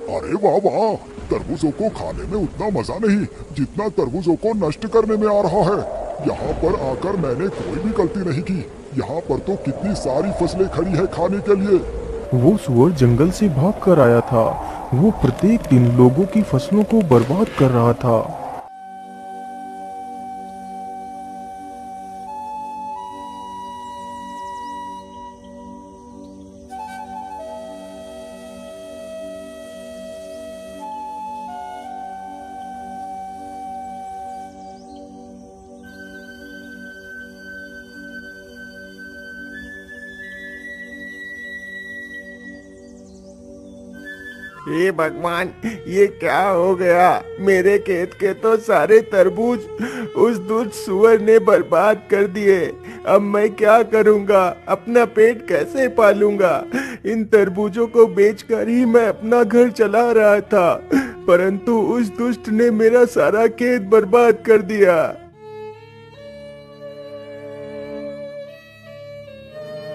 अरे वाह वाह, तरबूजों को खाने में उतना मजा नहीं जितना तरबूजों को नष्ट करने में आ रहा है। यहाँ पर आकर मैंने कोई भी गलती नहीं की। यहाँ पर तो कितनी सारी फसलें खड़ी है खाने के लिए। वो सुअर जंगल से भाग कर आया था। वो प्रत्येक दिन लोगों की फसलों को बर्बाद कर रहा था। हे भगवान, ये क्या हो गया? मेरे खेत के तो सारे तरबूज उस दुष्ट सुअर ने बर्बाद कर दिए। अब मैं क्या करूंगा? अपना पेट कैसे पालूंगा? इन तरबूजों को बेचकर ही मैं अपना घर चला रहा था, परंतु उस दुष्ट ने मेरा सारा खेत बर्बाद कर दिया।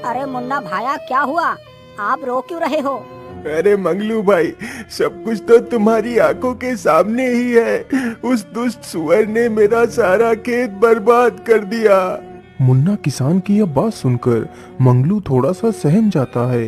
अरे मुन्ना भाया, क्या हुआ? आप रो क्यों रहे हो? अरे मंगलू भाई, सब कुछ तो तुम्हारी आंखों के सामने ही है। उस दुष्ट सुअर ने मेरा सारा खेत बर्बाद कर दिया। मुन्ना किसान की यह बात सुनकर मंगलू थोड़ा सा सहम जाता है।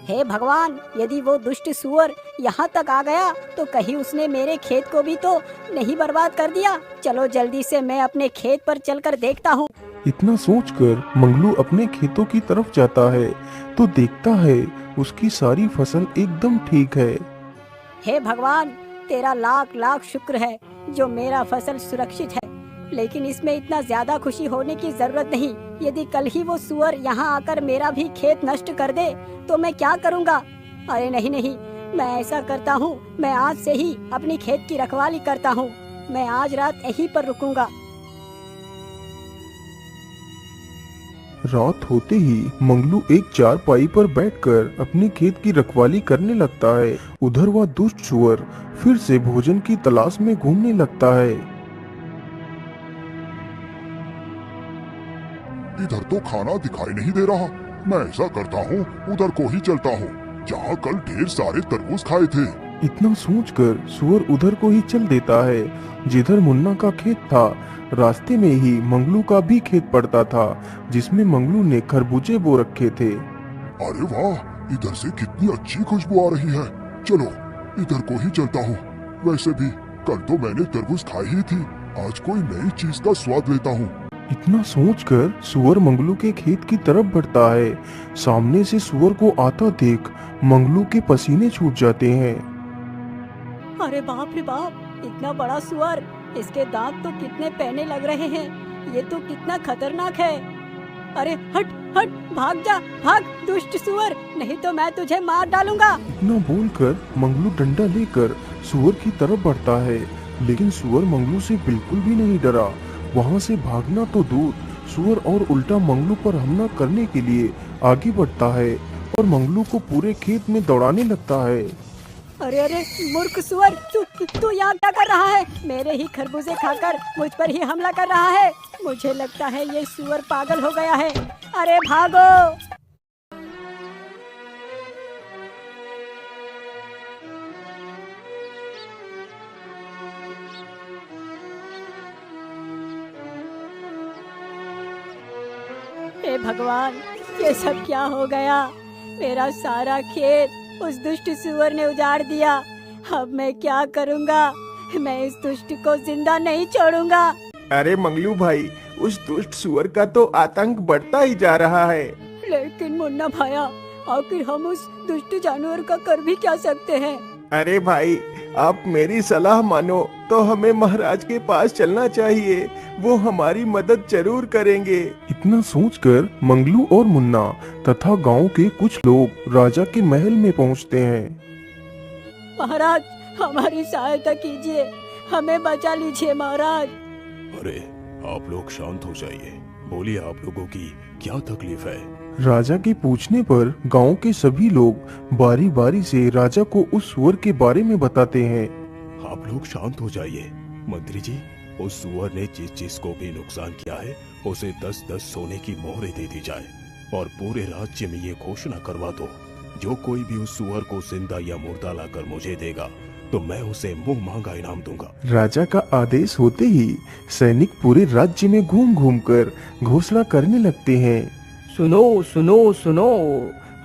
हे भगवान, यदि वो दुष्ट सुअर यहाँ तक आ गया तो कहीं उसने मेरे खेत को भी तो नहीं बर्बाद कर दिया। चलो जल्दी से मैं अपने खेत पर चलकर देखता हूँ। इतना सोचकर मंगलू अपने खेतों की तरफ जाता है तो देखता है उसकी सारी फसल एकदम ठीक है। हे भगवान, तेरा लाख लाख शुक्र है जो मेरा फसल सुरक्षित है। लेकिन इसमें इतना ज्यादा खुशी होने की जरूरत नहीं। यदि कल ही वो सुअर यहाँ आकर मेरा भी खेत नष्ट कर दे तो मैं क्या करूँगा? अरे नहीं नहीं, मैं ऐसा करता हूँ, मैं आज से ही अपनी खेत की रखवाली करता हूँ। मैं आज रात यहीं पर रुकूंगा। रात होते ही मंगलू एक चारपाई पर बैठकर अपने खेत की रखवाली करने लगता है। उधर वह दुष्ट सुअर फिर से भोजन की तलाश में घूमने लगता है। इधर तो खाना दिखाई नहीं दे रहा। मैं ऐसा करता हूँ, उधर को ही चलता हूँ जहाँ कल ढेर सारे तरबूज खाए थे। इतना सोचकर सुअर उधर को ही चल देता है जिधर मुन्ना का खेत था। रास्ते में ही मंगलू का भी खेत पड़ता था जिसमें मंगलू ने खरबूजे बो रखे थे। अरे वाह, इधर से कितनी अच्छी खुशबू आ रही है। चलो इधर को ही चलता हूँ। वैसे भी कल तो मैंने तरबूज खाई ही थी, आज कोई नई चीज का स्वाद लेता हूँ। इतना सोचकर सुअर मंगलू के खेत की तरफ बढ़ता है। सामने से सुअर को आता देख मंगलू के पसीने छूट जाते हैं। अरे बाप रे बाप, इतना बड़ा सुअर! इसके दांत तो कितने पैने लग रहे हैं। ये तो कितना खतरनाक है। अरे हट हट, भाग जा भाग दुष्ट सुअर, नहीं तो मैं तुझे मार डालूंगा। इतना बोलकर मंगलू डंडा लेकर सुअर की तरफ बढ़ता है, लेकिन सुअर मंगलू से बिल्कुल भी नहीं डरा। वहाँ से भागना तो दूर, सुअर और उल्टा मंगलू पर हमला करने के लिए आगे बढ़ता है और मंगलू को पूरे खेत में दौड़ाने लगता है। अरे अरे मूर्ख सुअर, तू यहाँ क्या कर रहा है? मेरे ही खरबूजे खाकर मुझ पर ही हमला कर रहा है। मुझे लगता है ये सुअर पागल हो गया है। अरे भागो! हे भगवान, ये सब क्या हो गया? मेरा सारा खेत उस दुष्ट सुअर ने उजाड़ दिया। अब मैं क्या करूँगा? मैं इस दुष्ट को जिंदा नहीं छोड़ूंगा। अरे मंगलू भाई, उस दुष्ट सुअर का तो आतंक बढ़ता ही जा रहा है। लेकिन मुन्ना भाया, आखिर हम उस दुष्ट जानवर का कर भी क्या सकते हैं? अरे भाई, आप मेरी सलाह मानो तो हमें महाराज के पास चलना चाहिए। वो हमारी मदद जरूर करेंगे। इतना सोचकर मंगलू और मुन्ना तथा गांव के कुछ लोग राजा के महल में पहुंचते हैं। महाराज, हमारी सहायता कीजिए, हमें बचा लीजिए महाराज। अरे आप लोग शांत हो जाइए। बोलिए, आप लोगों की क्या तकलीफ है? राजा के पूछने पर गांव के सभी लोग बारी बारी से राजा को उस सुअर के बारे में बताते हैं। आप लोग शांत हो जाइए। मंत्री जी, उस सुअर ने जिस को भी नुकसान किया है उसे 10-10 सोने की मोहरें दे दी जाए और पूरे राज्य में ये घोषणा करवा दो, जो कोई भी उस सुअर को जिंदा या मुर्दा लाकर मुझे देगा तो मैं उसे मुंह मांगा इनाम दूंगा। राजा का आदेश होते ही सैनिक पूरे राज्य में घूम घूम कर घोषणा करने लगते हैं। सुनो सुनो सुनो,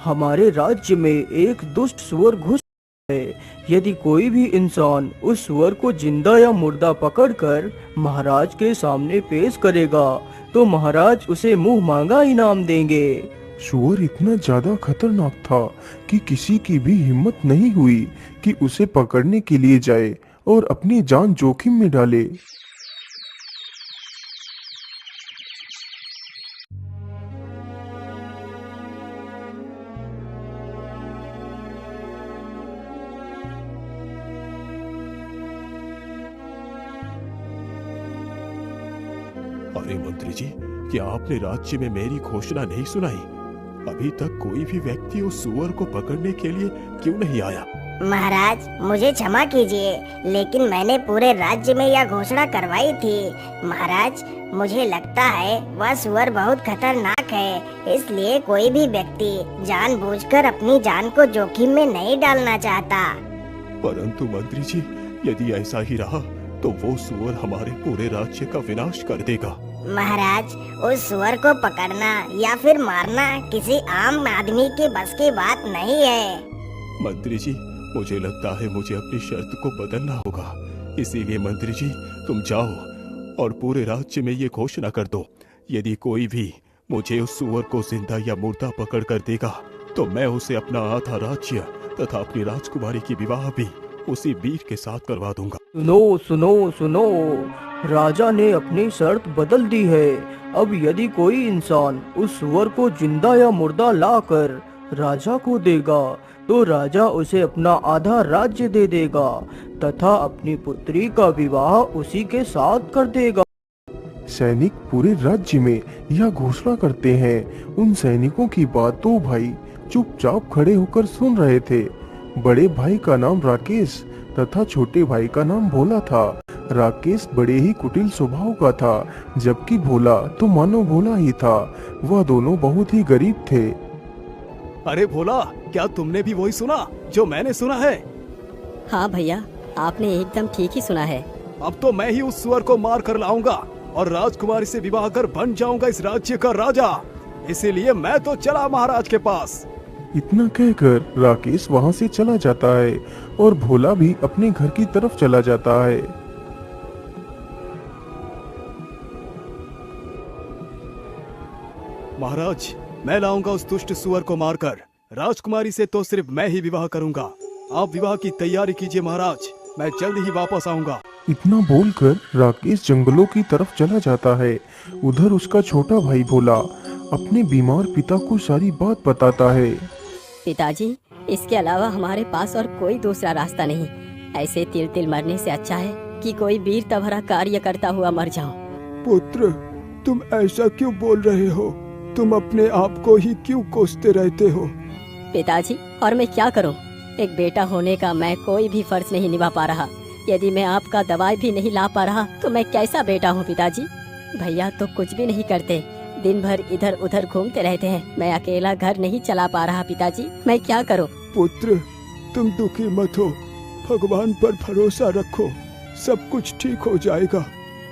हमारे राज्य में एक दुष्ट सुअर घुस है। यदि कोई भी इंसान उस सुअर को जिंदा या मुर्दा पकड़कर महाराज के सामने पेश करेगा तो महाराज उसे मुंह मांगा इनाम देंगे। सुअर इतना ज्यादा खतरनाक था कि किसी की भी हिम्मत नहीं हुई कि उसे पकड़ने के लिए जाए और अपनी जान जोखिम में डाले। अरे मंत्री जी, क्या आपने राज्य में मेरी घोषणा नहीं सुनाई? अभी तक कोई भी व्यक्ति उस सुअर को पकड़ने के लिए क्यों नहीं आया? महाराज मुझे क्षमा कीजिए, लेकिन मैंने पूरे राज्य में यह घोषणा करवाई थी। महाराज मुझे लगता है वह सुअर बहुत खतरनाक है, इसलिए कोई भी व्यक्ति जानबूझकर अपनी जान को जोखिम में नहीं डालना चाहता। परंतु मंत्री जी, यदि ऐसा ही रहा तो वो सुअर हमारे पूरे राज्य का विनाश कर देगा। महाराज उस सुअर को पकड़ना या फिर मारना किसी आम आदमी के बस की बात नहीं है। मंत्री जी, मुझे लगता है मुझे अपनी शर्त को बदलना होगा। इसीलिए मंत्री जी, तुम जाओ और पूरे राज्य में ये घोषणा कर दो, यदि कोई भी मुझे उस सुअर को जिंदा या मुर्दा पकड़ कर देगा तो मैं उसे अपना आधा राज्य तथा अपनी राजकुमारी की विवाह भी उसी वीर के साथ करवा दूंगा। सुनो सुनो सुनो, राजा ने अपनी शर्त बदल दी है। अब यदि कोई इंसान उस सुअर को जिंदा या मुर्दा लाकर राजा को देगा तो राजा उसे अपना आधा राज्य दे देगा तथा अपनी पुत्री का विवाह उसी के साथ कर देगा। सैनिक पूरे राज्य में यह घोषणा करते हैं। उन सैनिकों की बात दो भाई चुपचाप खड़े होकर सुन रहे थे। बड़े भाई का नाम राकेश तथा छोटे भाई का नाम भोला था। राकेश बड़े ही कुटिल स्वभाव का था, जबकि भोला तो मानो भोला ही था। वह दोनों बहुत ही गरीब थे। अरे भोला, क्या तुमने भी वही सुना जो मैंने सुना है? हाँ भैया, आपने एकदम ठीक ही सुना है। अब तो मैं ही उस सुअर को मार कर लाऊंगा और राजकुमारी से विवाह कर बन जाऊंगा इस राज्य का राजा। इसीलिए मैं तो चला महाराज के पास। इतना कहकर राकेश वहां से चला जाता है और भोला भी अपने घर की तरफ चला जाता है। महाराज, मैं लाऊंगा उस दुष्ट सुअर को मारकर। राजकुमारी से तो सिर्फ मैं ही विवाह करूंगा। आप विवाह की तैयारी कीजिए महाराज, मैं जल्द ही वापस आऊंगा। इतना बोलकर राकेश जंगलों की तरफ चला जाता है। उधर उसका छोटा भाई भोला अपने बीमार पिता को सारी बात बताता है। पिताजी, इसके अलावा हमारे पास और कोई दूसरा रास्ता नहीं। ऐसे तिल तिल मरने से अच्छा है कि कोई वीरता भरा कार्य करता हुआ मर जाऊं। पुत्र, तुम ऐसा क्यों बोल रहे हो? तुम अपने आप को ही क्यों कोसते रहते हो? पिताजी, और मैं क्या करूं? एक बेटा होने का मैं कोई भी फर्ज नहीं निभा पा रहा। यदि मैं आपका दवाई भी नहीं ला पा रहा तो मैं कैसा बेटा हूं पिताजी? भैया तो कुछ भी नहीं करते, दिन भर इधर उधर घूमते रहते हैं। मैं अकेला घर नहीं चला पा रहा पिताजी, मैं क्या करूं? पुत्र, तुम दुखी मत हो, भगवान पर भरोसा रखो, सब कुछ ठीक हो जाएगा।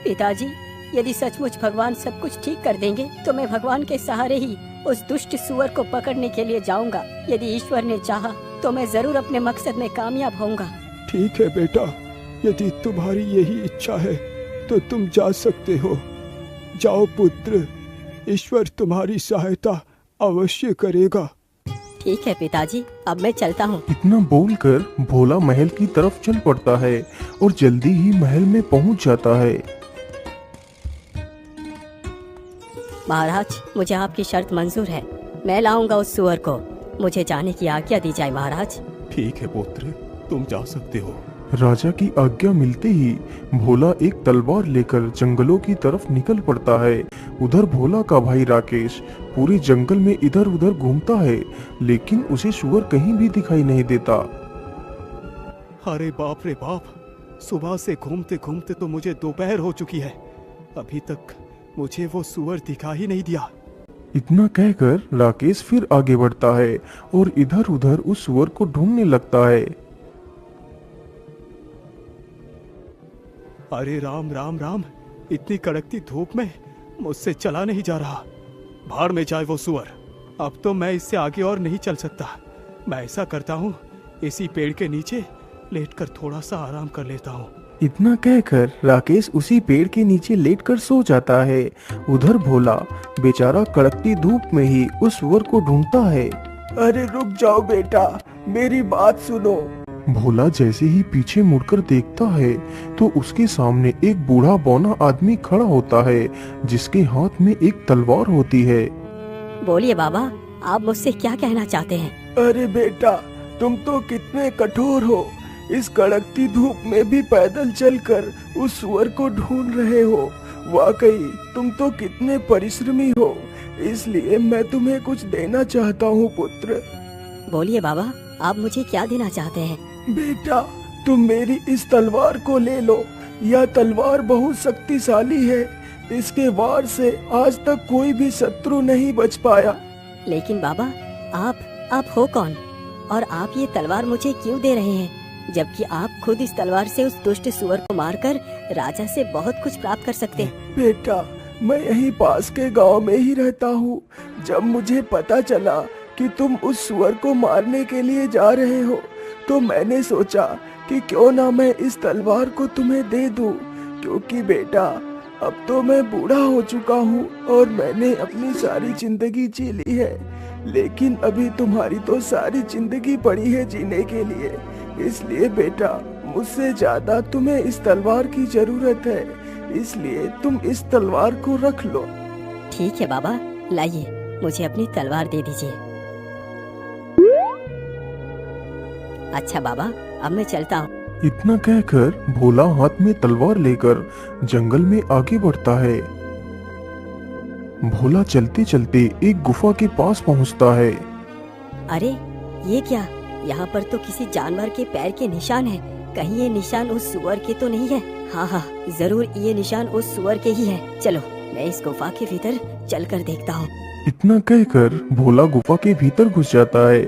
पिताजी, यदि सचमुच भगवान सब कुछ ठीक कर देंगे तो मैं भगवान के सहारे ही उस दुष्ट सुअर को पकड़ने के लिए जाऊंगा। यदि ईश्वर ने चाहा तो मैं जरूर अपने मकसद में कामयाब होऊंगा। ठीक है बेटा, यदि तुम्हारी यही इच्छा है तो तुम जा सकते हो। जाओ पुत्र, ईश्वर तुम्हारी सहायता अवश्य करेगा। ठीक है पिताजी, अब मैं चलता हूँ। इतना बोलकर भोला महल की तरफ चल पड़ता है और जल्दी ही महल में पहुंच जाता है। महाराज, मुझे आपकी शर्त मंजूर है। मैं लाऊंगा उस सुअर को। मुझे जाने की आज्ञा दी जाए महाराज। ठीक है पुत्र, तुम जा सकते हो। राजा की आज्ञा मिलते ही भोला एक तलवार लेकर जंगलों की तरफ निकल पड़ता है। उधर भोला का भाई राकेश पूरे जंगल में इधर उधर घूमता है, लेकिन उसे सुअर कहीं भी दिखाई नहीं देता। अरे बाप रे बाप, सुबह से घूमते घूमते तो मुझे दोपहर हो चुकी है, अभी तक मुझे वो सुअर दिखा ही नहीं दिया। इतना कहकर राकेश फिर आगे बढ़ता है और इधर उधर उस सुअर को ढूंढने लगता है। अरे राम राम राम, इतनी कड़कती धूप में मुझसे चला नहीं जा रहा। भाड़ में जाए वो सुअर, अब तो मैं इससे आगे और नहीं चल सकता। मैं ऐसा करता हूँ, इसी पेड़ के नीचे लेटकर थोड़ा सा आराम कर लेता हूँ। इतना कहकर राकेश उसी पेड़ के नीचे लेटकर सो जाता है। उधर भोला बेचारा कड़कती धूप में ही उस सुअर को ढूंढता है। अरे रुक जाओ बेटा, मेरी बात सुनो। भोला जैसे ही पीछे मुड़कर देखता है तो उसके सामने एक बूढ़ा बौना आदमी खड़ा होता है, जिसके हाथ में एक तलवार होती है। बोलिए बाबा, आप मुझसे क्या कहना चाहते हैं? अरे बेटा, तुम तो कितने कठोर हो। इस कड़कती धूप में भी पैदल चलकर उस सुअर को ढूंढ रहे हो। वाकई तुम तो कितने परिश्रमी हो। इसलिए मैं तुम्हें कुछ देना चाहता हूँ पुत्र। बोलिए बाबा, आप मुझे क्या देना चाहते हैं? बेटा, तुम मेरी इस तलवार को ले लो। यह तलवार बहुत शक्तिशाली है। इसके वार से आज तक कोई भी शत्रु नहीं बच पाया। लेकिन बाबा, आप हो कौन और आप ये तलवार मुझे क्यों दे रहे हैं, जबकि आप खुद इस तलवार से उस दुष्ट सुअर को मारकर राजा से बहुत कुछ प्राप्त कर सकते हैं। बेटा, मैं यहीं पास के गांव में ही रहता हूँ। जब मुझे पता चला कि तुम उस सुअर को मारने के लिए जा रहे हो, तो मैंने सोचा कि क्यों ना मैं इस तलवार को तुम्हें दे दूं, क्योंकि बेटा अब तो मैं बूढ़ा हो चुका हूँ और मैंने अपनी सारी जिंदगी जी ली है। लेकिन अभी तुम्हारी तो सारी जिंदगी पड़ी है जीने के लिए। इसलिए बेटा, मुझसे ज्यादा तुम्हें इस तलवार की जरूरत है। इसलिए तुम इस तलवार को रख लो। ठीक है बाबा, लाइए मुझे अपनी तलवार दे दीजिए। अच्छा बाबा, अब मैं चलता हूँ। इतना कहकर भोला हाथ में तलवार लेकर जंगल में आगे बढ़ता है। भोला चलते चलते एक गुफा के पास पहुंचता है। अरे ये क्या, यहाँ पर तो किसी जानवर के पैर के निशान हैं। कहीं ये निशान उस सुअर के तो नहीं है? हाँ, जरूर ये निशान उस सुअर के ही है। चलो मैं इस गुफा के भीतर चलकर देखता हूँ। इतना कहकर भोला गुफा के भीतर घुस जाता है।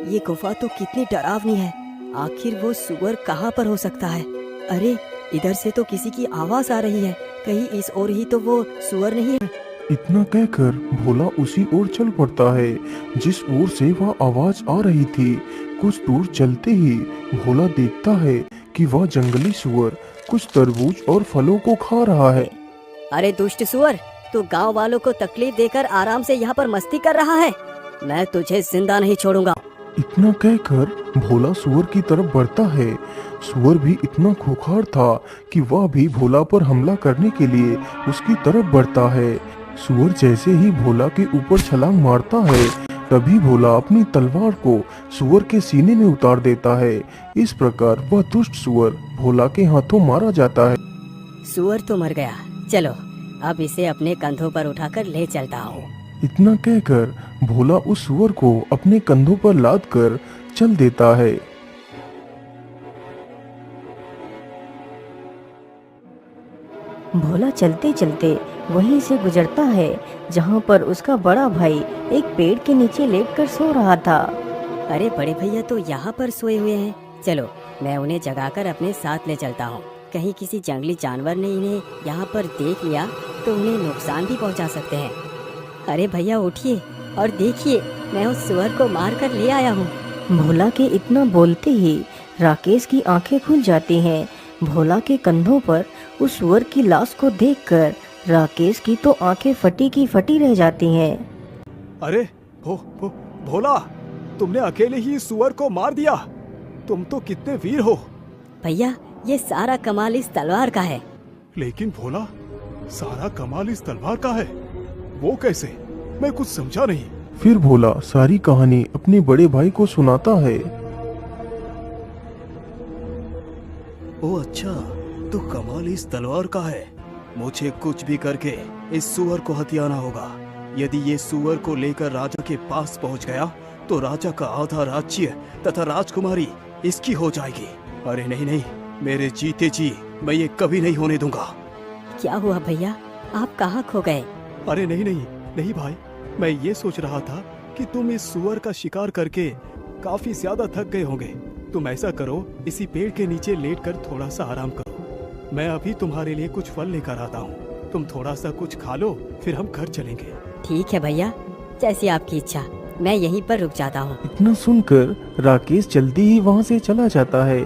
ये गुफा तो कितनी डरावनी है। आखिर वो सुअर कहाँ पर हो सकता है? अरे इधर से तो किसी की आवाज आ रही है। कहीं इस ओर ही तो वो सुअर नहीं है? इतना कहकर भोला उसी ओर चल पड़ता है जिस ओर से वह आवाज आ रही थी। कुछ दूर चलते ही भोला देखता है कि वह जंगली सुअर कुछ तरबूज और फलों को खा रहा है। अरे दुष्ट सुअर, तू गांव वालों को तकलीफ देकर आराम से यहाँ पर मस्ती कर रहा है। मैं तुझे जिंदा नहीं छोड़ूंगा। इतना कहकर भोला सुअर की तरफ बढ़ता है। सुअर भी इतना खूंखार था कि वह भी भोला पर हमला करने के लिए उसकी तरफ बढ़ता है। सुअर जैसे ही भोला के ऊपर छलांग मारता है, तभी भोला अपनी तलवार को सुअर के सीने में उतार देता है। इस प्रकार वह दुष्ट सुअर भोला के हाथों मारा जाता है। सुअर तो मर गया। चलो अब इसे अपने कंधों पर उठाकर ले चलता हूँ। इतना कहकर भोला उस सुअर को अपने कंधों पर लाद कर चल देता है। भोला चलते चलते वहीं से गुजरता है जहाँ पर उसका बड़ा भाई एक पेड़ के नीचे लेटकर सो रहा था। अरे बड़े भैया तो यहाँ पर सोए हुए हैं। चलो मैं उन्हें जगाकर अपने साथ ले चलता हूँ। कहीं किसी जंगली जानवर ने इन्हें यहाँ पर देख लिया तो उन्हें नुकसान भी पहुँचा सकते हैं। अरे भैया उठिए और देखिए, मैं उस सुअर को मार कर ले आया हूँ। भोला के इतना बोलते ही राकेश की आंखें खुल जाती हैं। भोला के कंधों पर उस सुअर की लाश को देखकर राकेश की तो आंखें फटी की फटी रह जाती हैं। अरे भोला, तुमने अकेले ही सुअर को मार दिया। तुम तो कितने वीर हो। भैया ये सारा कमाल इस तलवार का है। लेकिन भोला, सारा कमाल इस तलवार का है, वो कैसे? मैं कुछ समझा नहीं। फिर भोला सारी कहानी अपने बड़े भाई को सुनाता है। ओ अच्छा, तो कमाल इस तलवार का है। मुझे कुछ भी करके इस सुअर को हथियाना होगा। यदि ये सुअर को लेकर राजा के पास पहुंच गया तो राजा का आधा राज्य तथा राजकुमारी इसकी हो जाएगी। अरे नहीं, मेरे जीते जी मैं ये कभी नहीं होने दूंगा। क्या हुआ भैया, आप कहाँ खो गए? अरे नहीं नहीं नहीं भाई, मैं ये सोच रहा था कि तुम इस सुअर का शिकार करके काफी ज्यादा थक गए होंगे। तुम ऐसा करो, इसी पेड़ के नीचे लेटकर थोड़ा सा आराम करो। मैं अभी तुम्हारे लिए कुछ फल लेकर आता हूँ, तुम थोड़ा सा कुछ खा लो, फिर हम घर चलेंगे। ठीक है भैया, जैसी आपकी इच्छा, मैं यहीं पर रुक जाता हूँ। इतना सुनकर राकेश जल्दी ही वहाँ से चला जाता है।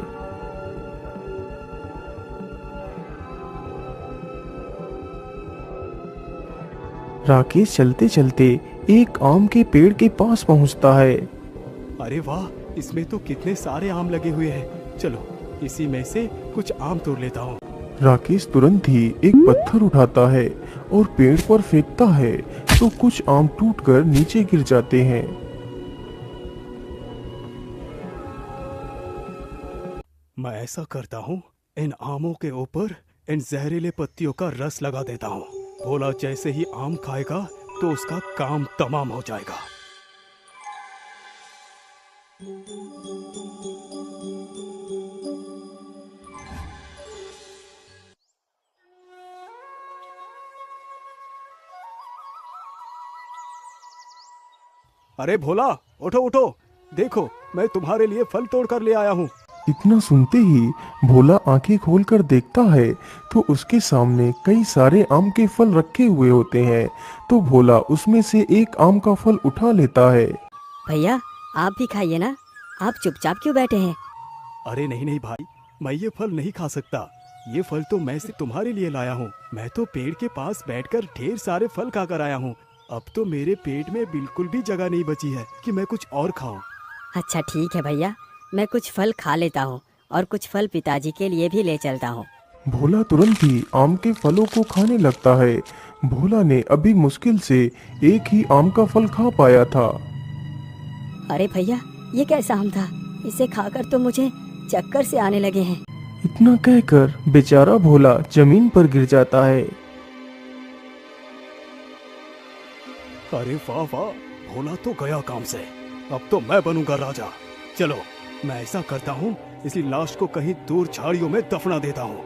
राकेश चलते चलते एक आम के पेड़ के पास पहुँचता है। अरे वाह, इसमें तो कितने सारे आम लगे हुए हैं। चलो इसी में से कुछ आम तोड़ लेता हूँ। राकेश तुरंत ही एक पत्थर उठाता है और पेड़ पर फेंकता है तो कुछ आम टूटकर नीचे गिर जाते हैं। मैं ऐसा करता हूँ, इन आमों के ऊपर इन जहरीले पत्तियों का रस लगा देता हूँ। भोला जैसे ही आम खाएगा तो उसका काम तमाम हो जाएगा। अरे भोला, उठो उठो, देखो मैं तुम्हारे लिए फल तोड़ कर ले आया हूँ। इतना सुनते ही भोला आंखें खोलकर देखता है तो उसके सामने कई सारे आम के फल रखे हुए होते हैं। तो भोला उसमें से एक आम का फल उठा लेता है। भैया आप भी खाइए ना, आप चुपचाप क्यों बैठे हैं? अरे नहीं नहीं भाई, मैं ये फल नहीं खा सकता। ये फल तो मैं सिर्फ तुम्हारे लिए लाया हूँ। मैं तो पेड़ के पास बैठकर ढेर सारे फल खाकर आया हूँ। अब तो मेरे पेट में बिल्कुल भी जगह नहीं बची है कि मैं कुछ और खाऊं। अच्छा ठीक है भैया, मैं कुछ फल खा लेता हूँ और कुछ फल पिताजी के लिए भी ले चलता हूँ। भोला तुरंत ही आम के फलों को खाने लगता है। भोला ने अभी मुश्किल से एक ही आम का फल खा पाया था। अरे भैया, ये कैसा आम था? इसे खाकर तो मुझे चक्कर से आने लगे हैं। इतना कहकर बेचारा भोला जमीन पर गिर जाता है। अरे वाह वाह, भोला तो गया काम से। अब तो मैं बनूंगा राजा। चलो मैं ऐसा करता हूँ, इसी लाश को कहीं दूर झाड़ियों में दफना देता हूँ।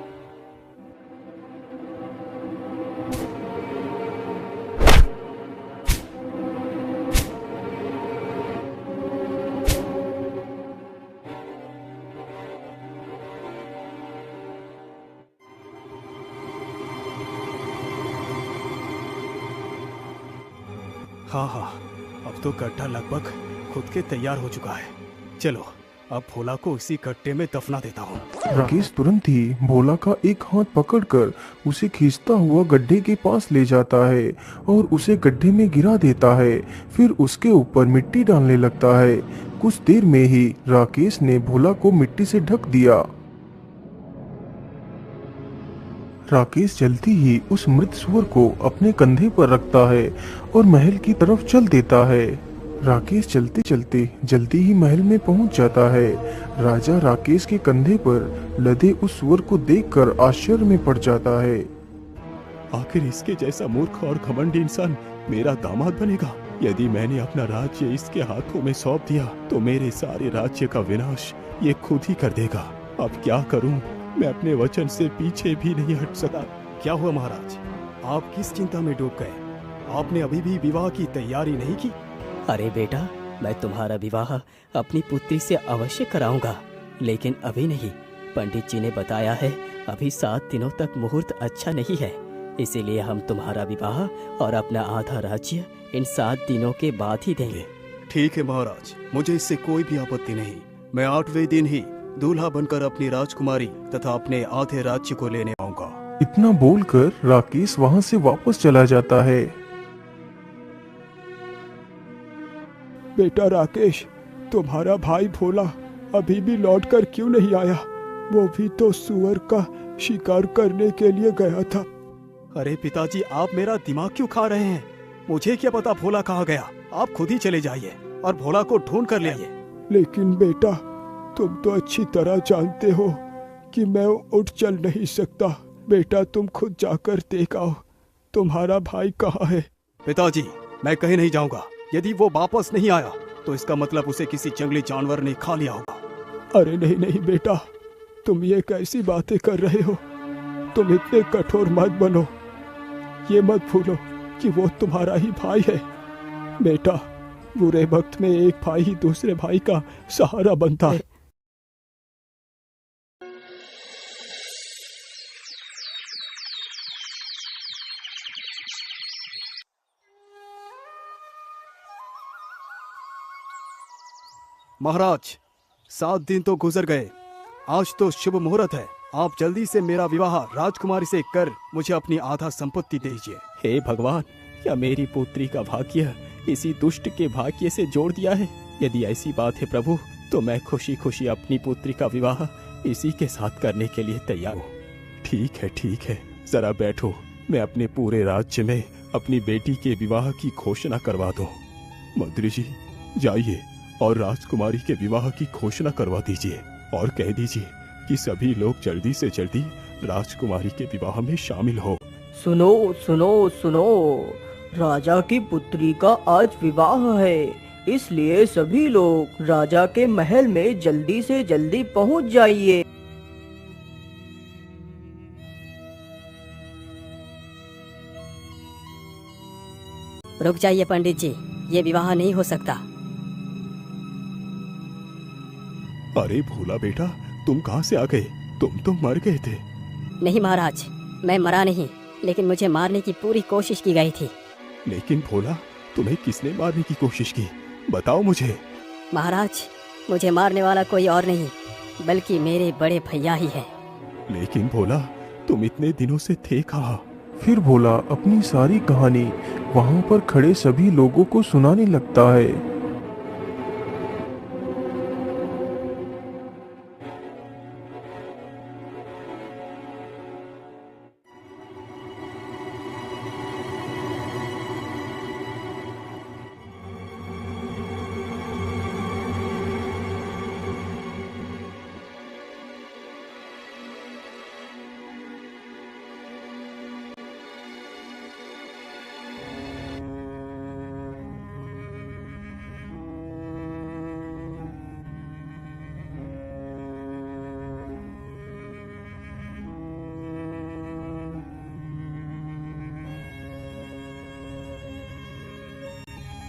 हाँ हाँ, अब तो गड्ढा लगभग खुद के तैयार हो चुका है। चलो अब भोला को इसी गड्ढे में दफना देता हूँ। राकेश तुरंत ही भोला का एक हाथ पकड़कर उसे खींचता हुआ गड्ढे के पास ले जाता है और उसे गड्ढे में गिरा देता है। फिर उसके ऊपर मिट्टी डालने लगता है। कुछ देर में ही राकेश ने भोला को मिट्टी से ढक दिया। राकेश जल्दी ही उस मृत सुअर को अपने कंधे पर रखता है और महल की तरफ चल देता है। राकेश चलते चलते जल्दी ही महल में पहुंच जाता है। राजा राकेश के कंधे पर लदे उस सुअर को देखकर आश्चर्य में पड़ जाता है। आखिर इसके जैसा मूर्ख और घमंडी इंसान मेरा दामाद बनेगा? यदि मैंने अपना राज्य इसके हाथों में सौंप दिया तो मेरे सारे राज्य का विनाश ये खुद ही कर देगा। अब क्या करूं? मैं अपने वचन से पीछे भी नहीं हट सकता। क्या हुआ महाराज, आप किस चिंता में डूब गए? आपने अभी भी विवाह की तैयारी नहीं की? अरे बेटा, मैं तुम्हारा विवाह अपनी पुत्री से अवश्य कराऊंगा, लेकिन अभी नहीं। पंडित जी ने बताया है अभी 7 दिनों तक मुहूर्त अच्छा नहीं है, इसीलिए हम तुम्हारा विवाह और अपना आधा राज्य इन 7 दिनों के बाद ही देंगे। ठीक है महाराज, मुझे इससे कोई भी आपत्ति नहीं। मैं 8वें दिन ही दूल्हा बनकर अपनी राजकुमारी तथा अपने आधे राज्य को लेने आऊंगा। इतना बोलकर राकेश वहां से वापस चला जाता है। बेटा राकेश, तुम्हारा भाई भोला अभी भी लौटकर क्यों नहीं आया? वो भी तो सुअर का शिकार करने के लिए गया था। अरे पिताजी, आप मेरा दिमाग क्यों खा रहे हैं? मुझे क्या पता भोला कहाँ गया। आप खुद ही चले जाइए और भोला को ढूंढ कर ले आइए। लेकिन बेटा, तुम तो अच्छी तरह जानते हो कि मैं उठ चल नहीं सकता। बेटा तुम खुद जाकर देख आओ, तुम्हारा भाई कहाँ है? पिताजी, मैं कहीं नहीं जाऊंगा। यदि वो वापस नहीं आया तो इसका मतलब उसे किसी जंगली जानवर ने खा लिया होगा। अरे नहीं नहीं बेटा, तुम ये कैसी बातें कर रहे हो? तुम इतने कठोर मत बनो। ये मत भूलो कि वो तुम्हारा ही भाई है। बेटा, बुरे वक्त में एक भाई ही दूसरे भाई का सहारा बनता है। महाराज, 7 दिन तो गुजर गए, आज तो शुभ मुहूर्त है। आप जल्दी से मेरा विवाह राजकुमारी से कर मुझे अपनी आधा संपत्ति दीजिए। हे भगवान, क्या मेरी पुत्री का भाग्य इसी दुष्ट के भाग्य से जोड़ दिया है? यदि ऐसी बात है प्रभु, तो मैं खुशी खुशी अपनी पुत्री का विवाह इसी के साथ करने के लिए तैयार हूँ। ठीक है, जरा बैठो, मैं अपने पूरे राज्य में अपनी बेटी के विवाह की घोषणा करवा दूं। मंत्री जी, जाइए और राजकुमारी के विवाह की घोषणा करवा दीजिए और कह दीजिए कि सभी लोग जल्दी से जल्दी राजकुमारी के विवाह में शामिल हो। सुनो सुनो सुनो, राजा की पुत्री का आज विवाह है, इसलिए सभी लोग राजा के महल में जल्दी से जल्दी पहुंच जाइए। रुक जाइए पंडित जी, ये विवाह नहीं हो सकता। अरे भोला बेटा, तुम कहाँ से आ गए? तुम तो मर गए थे। नहीं महाराज, मैं मरा नहीं, लेकिन मुझे मारने की पूरी कोशिश की गई थी। लेकिन भोला, तुम्हें किसने मारने की कोशिश की? बताओ मुझे। महाराज, मुझे मारने वाला कोई और नहीं बल्कि मेरे बड़े भैया ही है। लेकिन भोला, तुम इतने दिनों से थे कहाँ? फिर भोला अपनी सारी कहानी वहां पर खड़े सभी लोगों को सुनाने लगता है।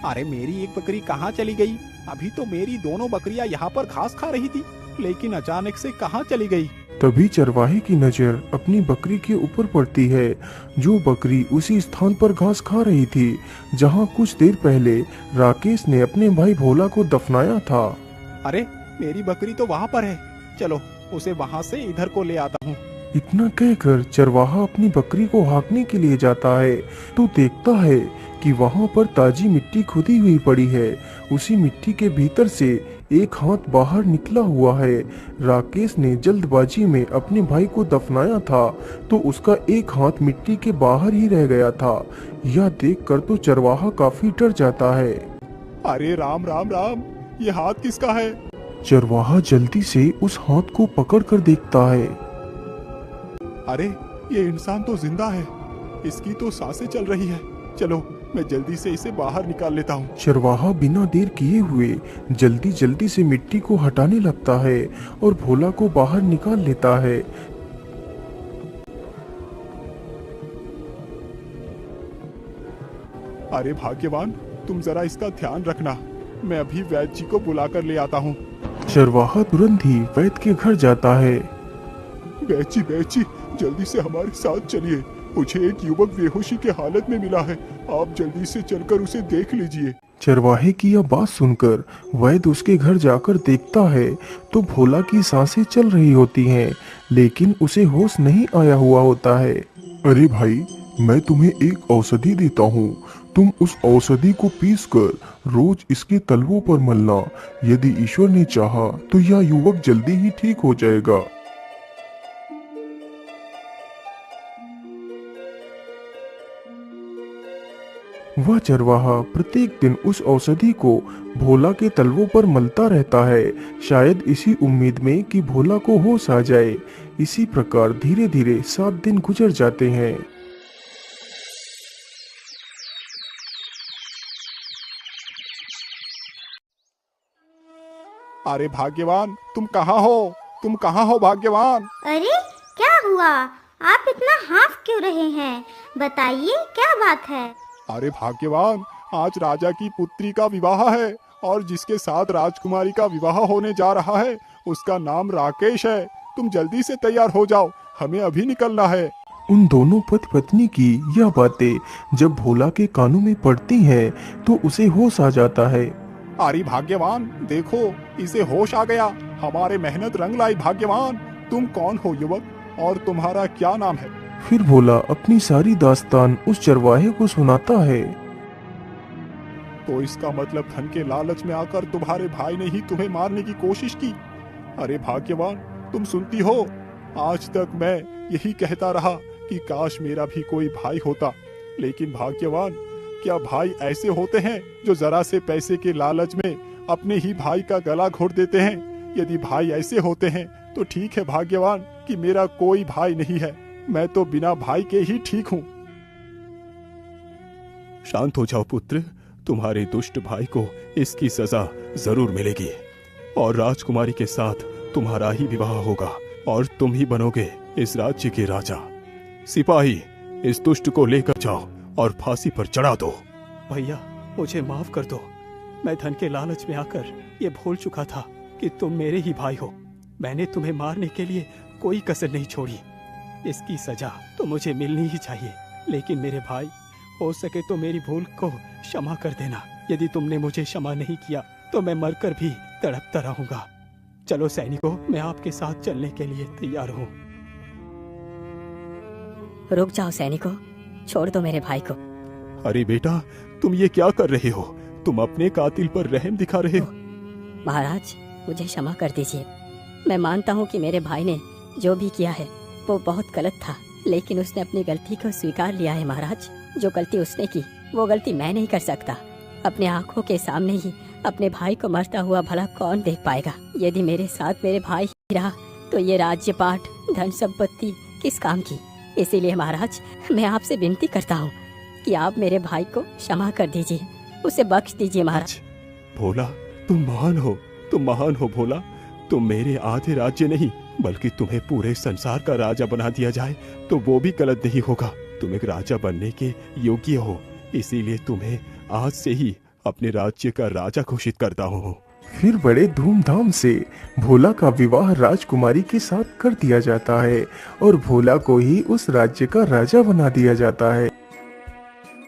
अरे मेरी एक बकरी कहाँ चली गई? अभी तो मेरी दोनों बकरियां यहाँ पर घास खा रही थी, लेकिन अचानक से कहाँ चली गई? तभी चरवाहे की नजर अपनी बकरी के ऊपर पड़ती है, जो बकरी उसी स्थान पर घास खा रही थी जहाँ कुछ देर पहले राकेश ने अपने भाई भोला को दफनाया था। अरे मेरी बकरी तो वहाँ पर है, चलो उसे वहाँ से इधर को ले आता हूँ। इतना कहकर चरवाहा अपनी बकरी को हाँकने के लिए जाता है तो देखता है कि वहाँ पर ताजी मिट्टी खुदी हुई पड़ी है। उसी मिट्टी के भीतर से एक हाथ बाहर निकला हुआ है। राकेश ने जल्दबाजी में अपने भाई को दफनाया था तो उसका एक हाथ मिट्टी के बाहर ही रह गया था। यह देखकर तो चरवाहा काफी डर जाता है। अरे राम राम राम, ये हाथ किसका है? चरवाहा जल्दी से उस हाथ को पकड़कर देखता है। अरे ये इंसान तो जिंदा है, इसकी तो सांसें चल रही है। चलो मैं जल्दी से इसे बाहर निकाल लेता हूँ। चरवाहा बिना देर किए हुए जल्दी जल्दी से मिट्टी को हटाने लगता है और भोला को बाहर निकाल लेता है। अरे भाग्यवान, तुम जरा इसका ध्यान रखना, मैं अभी वैद्य जी को बुलाकर ले आता हूँ। चरवाहा तुरंत ही वैद्य के घर जाता है। वैद्य जी, जल्दी से हमारे साथ चलिए, मुझे एक युवक बेहोशी के हालत में मिला है, आप जल्दी से चलकर उसे देख लीजिए। चरवाहे की यह बात सुनकर वैद्य उसके घर जाकर देखता है तो भोला की सांसें चल रही होती हैं, लेकिन उसे होश नहीं आया हुआ होता है। अरे भाई, मैं तुम्हें एक औषधि देता हूँ, तुम उस औषधि को पीसकर रोज इसके तलवों पर मलना। यदि ईश्वर ने चाहा तो यह युवक जल्दी ही ठीक हो जाएगा। वह चरवाहा प्रत्येक दिन उस औषधि को भोला के तलवों पर मलता रहता है, शायद इसी उम्मीद में कि भोला को होश आ जाए। इसी प्रकार धीरे धीरे 7 दिन गुजर जाते हैं। अरे भाग्यवान, तुम कहाँ हो? भाग्यवान? अरे क्या हुआ? आप इतना हाफ क्यों रहे हैं? बताइए क्या बात है। अरे भाग्यवान, आज राजा की पुत्री का विवाह है और जिसके साथ राजकुमारी का विवाह होने जा रहा है उसका नाम राकेश है। तुम जल्दी से तैयार हो जाओ, हमें अभी निकलना है। उन दोनों पति पत्नी की यह बातें जब भोला के कानों में पड़ती हैं तो उसे होश आ जाता है। अरे भाग्यवान, देखो इसे होश आ गया। हमारे मेहनत रंग लाई। भाग्यवान, तुम कौन हो युवक और तुम्हारा क्या नाम है? फिर भोला अपनी सारी दास्तान उस चरवाहे को सुनाता है। तो इसका मतलब धन के लालच में आकर तुम्हारे भाई ने ही तुम्हें मारने की कोशिश की। अरे भाग्यवान, तुम सुनती हो, आज तक मैं यही कहता रहा कि काश मेरा भी कोई भाई होता। लेकिन भाग्यवान, क्या भाई ऐसे होते हैं जो जरा से पैसे के लालच में अपने ही भाई का गला घोट देते हैं? यदि भाई ऐसे होते हैं तो ठीक है भाग्यवान कि मेरा कोई भाई नहीं है। मैं तो बिना भाई के ही ठीक हूँ। शांत हो जाओ पुत्र, तुम्हारे दुष्ट भाई को इसकी सजा जरूर मिलेगी और राजकुमारी के साथ तुम्हारा ही विवाह होगा और तुम ही बनोगे इस राज्य के राजा। सिपाही, इस दुष्ट को लेकर जाओ और फांसी पर चढ़ा दो। भैया, मुझे माफ कर दो। मैं धन के लालच में आकर ये भूल चुका था कि तुम मेरे ही भाई हो। मैंने तुम्हें मारने के लिए कोई कसर नहीं छोड़ी। इसकी सजा तो मुझे मिलनी ही चाहिए। लेकिन मेरे भाई, हो सके तो मेरी भूल को क्षमा कर देना। यदि तुमने मुझे क्षमा नहीं किया तो मैं मरकर भी तड़पता रहूंगा। चलो सैनिकों, मैं आपके साथ चलने के लिए तैयार हूँ। रुक जाओ सैनिकों, छोड़ दो मेरे भाई को। अरे बेटा, तुम ये क्या कर रहे हो? तुम अपने कातिल पर रहम दिखा रहे हो। महाराज, मुझे क्षमा कर दीजिए। मैं मानता हूँ कि मेरे भाई ने जो भी किया है वो बहुत गलत था, लेकिन उसने अपनी गलती को स्वीकार लिया है। महाराज, जो गलती उसने की वो गलती मैं नहीं कर सकता। अपने आंखों के सामने ही अपने भाई को मरता हुआ भला कौन देख पाएगा? यदि मेरे साथ मेरे भाई ही रहा तो ये राज्यपाट, धन संपत्ति किस काम की? इसीलिए महाराज, मैं आपसे विनती करता हूँ कि आप मेरे भाई को क्षमा कर दीजिए, उसे बख्श दीजिए महाराज। भोला, तुम महान हो, तुम महान हो भोला। तुम मेरे आधे राज्य नहीं बल्कि तुम्हें पूरे संसार का राजा बना दिया जाए तो वो भी गलत नहीं होगा। तुम एक राजा बनने के योग्य हो, इसीलिए तुम्हें आज से ही अपने राज्य का राजा घोषित करता हूँ। फिर बड़े धूमधाम से भोला का विवाह राजकुमारी के साथ कर दिया जाता है और भोला को ही उस राज्य का राजा बना दिया जाता है।